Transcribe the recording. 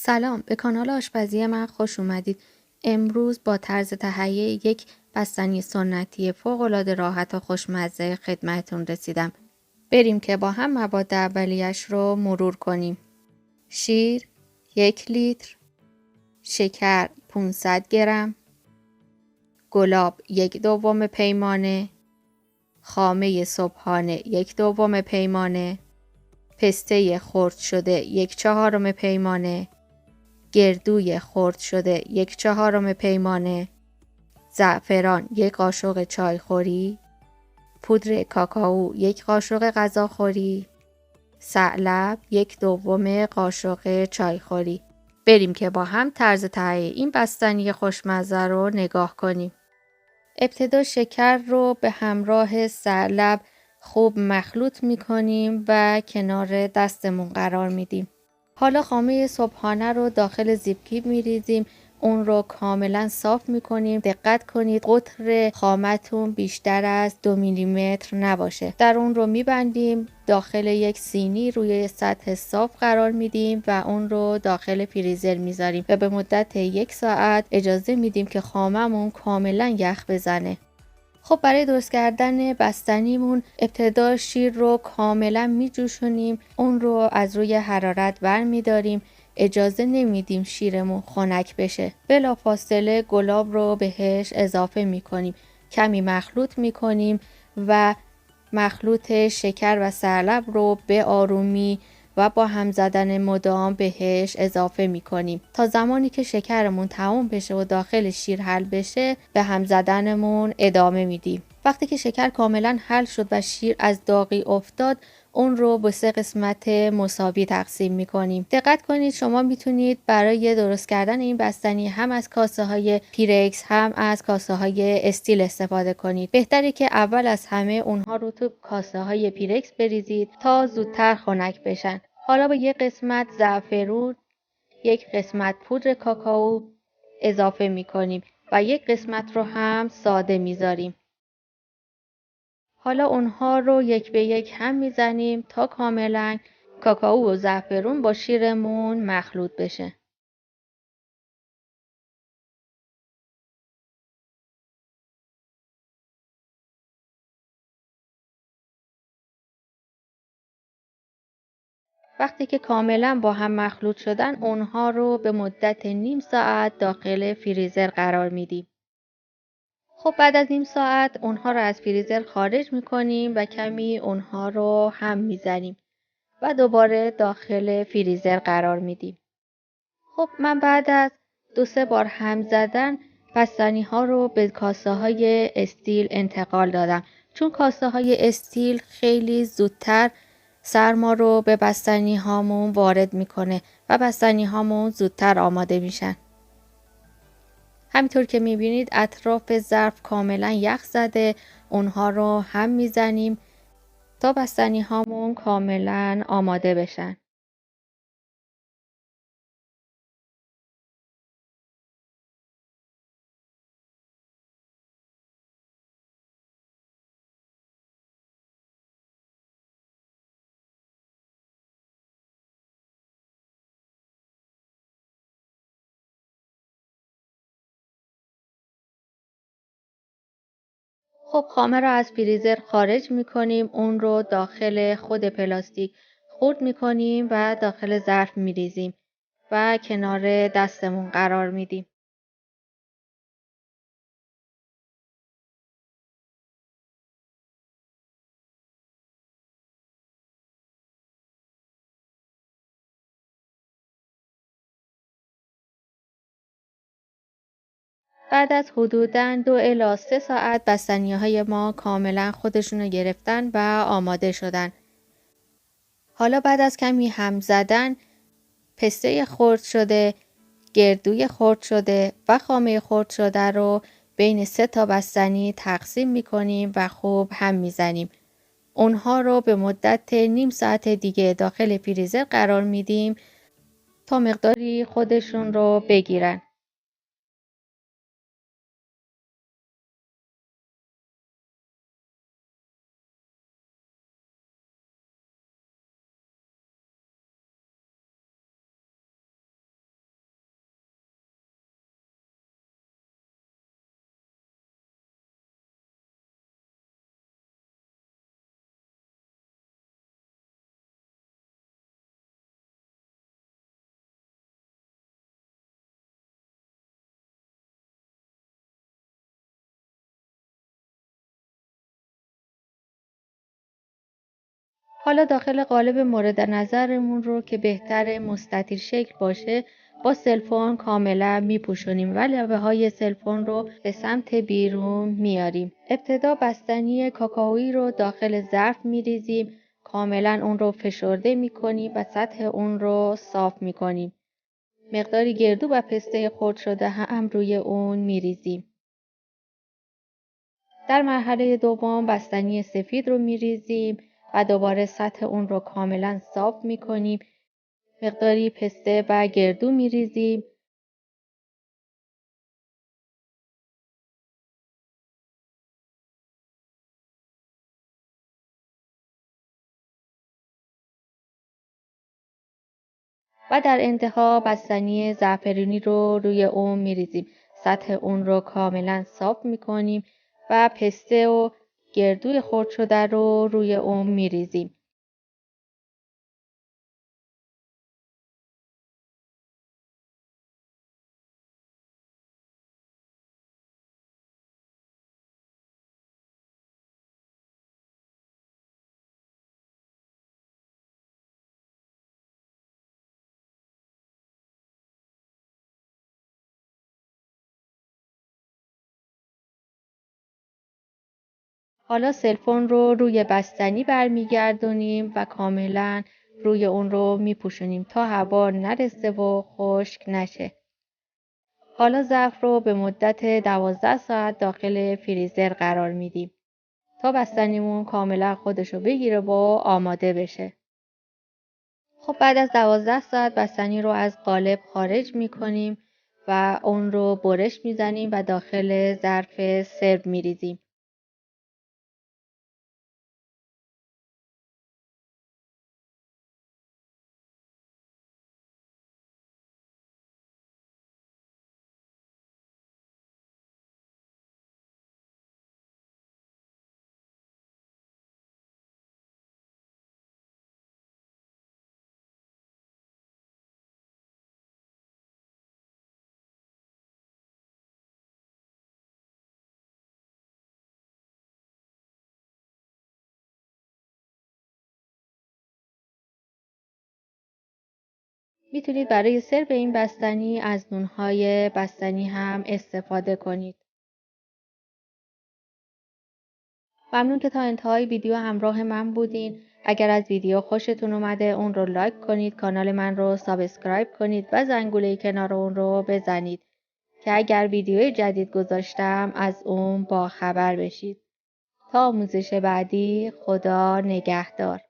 سلام، به کانال آشپزی من خوش اومدید. امروز با طرز تهیه یک بستنی سنتی فوق‌العاده راحت و خوشمزه خدمتتون رسیدم. بریم که با هم مواد اولیه‌اش رو مرور کنیم. شیر 1 لیتر، شکر 500 گرم، گلاب 1/2 پیمانه، خامه صبحانه 1/2 پیمانه، پسته خرد شده 1/4 پیمانه، گردوی خرد شده 1/4 پیمانه، زعفران 1 قاشق چایخوری، پودر کاکائو 1 قاشق غذاخوری، ثعلب 1/2 قاشق چایخوری. بریم که با هم طرز تهیه این بستنی خوشمزه رو نگاه کنیم. ابتدا شکر رو به همراه ثعلب خوب مخلوط میکنیم و کنار دستمون قرار میدیم. حالا خامه صبحانه رو داخل زیپکیپ میریزیم، اون رو کاملا صاف میکنیم. دقت کنید قطر خامتون بیشتر از 2 میلیمتر نباشه. در اون رو میبندیم، داخل یک سینی روی سطح صاف قرار میدیم و اون رو داخل فریزر میذاریم و به مدت 1 ساعت اجازه میدیم که خاممون کاملا یخ بزنه. خب برای درست کردن بستنیمون ابتدا شیر رو کاملا میجوشونیم، اون رو از روی حرارت برمیداریم، اجازه نمیدیم شیرمون خنک بشه. بلافاصله گلاب رو بهش اضافه میکنیم، کمی مخلوط میکنیم و مخلوط شکر و ثعلب رو به آرومی و با هم زدن مدام بهش اضافه میکنیم تا زمانی که شکرمون تموم بشه و داخل شیر حل بشه به هم زدنمون ادامه میدیم. وقتی که شکر کاملا حل شد و شیر از داغی افتاد، اون رو به 3 قسمت مساوی تقسیم میکنیم. دقت کنید شما میتونید برای درست کردن این بستنی هم از کاسه های پیرکس هم از کاسه های استیل استفاده کنید. بهتره که اول از همه اونها رو تو کاسه های پیرکس بریزید تا زودتر خنک بشن. حالا با 1 قسمت زعفرون، 1 قسمت پودر کاکائو اضافه میکنیم و 1 قسمت رو هم ساده میذاریم. حالا اونها رو 1 به 1 هم میزنیم تا کاملا کاکائو و زعفرون با شیرمون مخلوط بشه. وقتی که کاملا با هم مخلوط شدن اونها رو به مدت نیم ساعت داخل فریزر قرار میدیم. خب بعد از نیم ساعت اونها رو از فریزر خارج میکنیم و کمی اونها رو هم میزنیم و دوباره داخل فریزر قرار میدیم. خب من بعد از 2-3 بار هم زدن بستنی ها رو به کاسه های استیل انتقال دادم، چون کاسه های استیل خیلی زودتر سرما رو به بستنی هامون وارد میکنه و بستنی هامون زودتر آماده میشن. همینطور که میبینید اطراف ظرف کاملا یخ زده، اونها رو هم میزنیم تا بستنی هامون کاملا آماده بشن. خب خامه را از فریزر خارج میکنیم، اون رو داخل خود پلاستیک خرد میکنیم و داخل ظرف میریزیم و کنار دستمون قرار میدیم. بعد از حدوداً 2 الی 3 ساعت بستنی‌های ما کاملا خودشون رو گرفتن و آماده شدن. حالا بعد از کمی هم زدن پسته خرد شده، گردوی خرد شده و خامه خرد شده رو بین 3 تا بستنی تقسیم میکنیم و خوب هم میزنیم. اونها رو به مدت نیم ساعت دیگه داخل فریزر قرار میدیم تا مقداری خودشون رو بگیرن. حالا داخل قالب مورد نظرمون رو که بهتر مستطیل شکل باشه با سلفون کاملا میپوشونیم و لبه های سلفون رو به سمت بیرون میاریم. ابتدا بستنی کاکائویی رو داخل ظرف میریزیم، کاملا اون رو فشرده میکنیم و سطح اون رو صاف میکنیم. مقداری گردو و پسته خرد شده هم روی اون میریزیم. در مرحله دوم بستنی سفید رو میریزیم و دوباره سطح اون رو کاملا صاف میکنیم. مقداری پسته و گردو میریزیم و در انتها بستنی زعفرونی رو روی اون میریزیم. سطح اون رو کاملا صاف میکنیم و پسته و گردوی خرد شده رو روی اون میریزیم. حالا سلفون رو روی بستنی برمیگردونیم و کاملا روی اون رو میپوشونیم تا هوا نرسه و خشک نشه. حالا ظرف رو به مدت 12 ساعت داخل فریزر قرار میدیم تا بستنیمون کاملا خودشو بگیره و آماده بشه. خب بعد از 12 ساعت بستنی رو از قالب خارج میکنیم و اون رو برش میزنیم و داخل ظرف سرو میریزیم. میتونید برای سرو این بستنی از نونهای بستنی هم استفاده کنید. ممنون که تا انتهای ویدیو همراه من بودین. اگر از ویدیو خوشتون اومده اون رو لایک کنید، کانال من رو سابسکرایب کنید و زنگوله کنار اون رو بزنید که اگر ویدیو جدید گذاشتم از اون با خبر بشید. تا آموزش بعدی، خدا نگهدار.